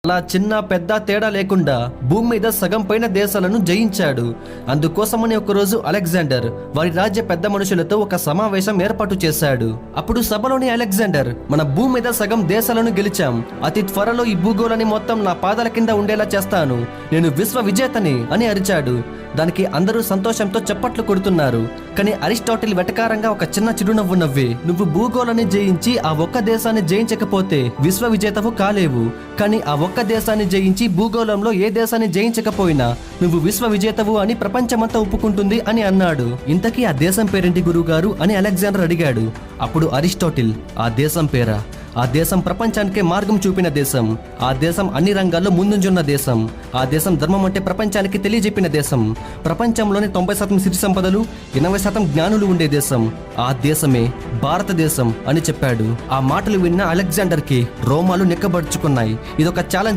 అలా చిన్న పెద్ద తేడా లేకుండా భూమి మీద సగం పైన దేశాలను జయించాడు. అందుకోసమని ఒకరోజు అలెగ్జాండర్ వారి రాజ్య పెద్ద మనుషులతో ఒక సమావేశం ఏర్పాటు చేశాడు. అప్పుడు సభలోని అలెగ్జాండర్, మన భూమి మీద సగం దేశాలను గెలిచాం, అతి త్వరలో ఈ భూగోళాన్ని మొత్తం నా పాదాల కింద ఉండేలా చేస్తాను, నేను విశ్వ విజేతని అని అరిచాడు. దానికి అందరూ సంతోషంతో చప్పట్లు కొడుతున్నారు. కానీ అరిస్టాటిల్ వెటకారంగా ఒక చిన్న చిరునవ్వు నవ్వి, నువ్వు భూగోళాన్ని జయించి ఆ ఒక్క దేశాన్ని జయించకపోతే విశ్వ విజేతవు కాలేవు, కానీ ఆ ఒక్క దేశాన్ని జయించి భూగోళంలో ఏ దేశాన్ని జయించకపోయినా నువ్వు విశ్వ విజేతవు అని ప్రపంచమంతా ఒప్పుకుంటుంది అని అన్నాడు. ఇంతకీ ఆ దేశం పేరేంటి గురువుగారు అని అలెగ్జాండర్ అడిగాడు. అప్పుడు అరిస్టాటిల్, ఆ దేశం పేరా, ఆ దేశం ప్రపంచానికే మార్గం చూపిన దేశం, ఆ దేశం అన్ని రంగాల్లో ముందుంజున్న దేశం, ఆ దేశం ధర్మం అంటే ప్రపంచానికి తెలియజెప్పిన దేశం, ప్రపంచంలోని 90% సిరి సంపదలు 80% జ్ఞానులు ఉండే దేశం, ఆ దేశమే భారతదేశం అని చెప్పాడు. ఆ మాటలు విన్న అలెగ్జాండర్ కి రోమాలు నిక్కబడుచుకున్నాయి. ఇదొక ఛాలెంజ్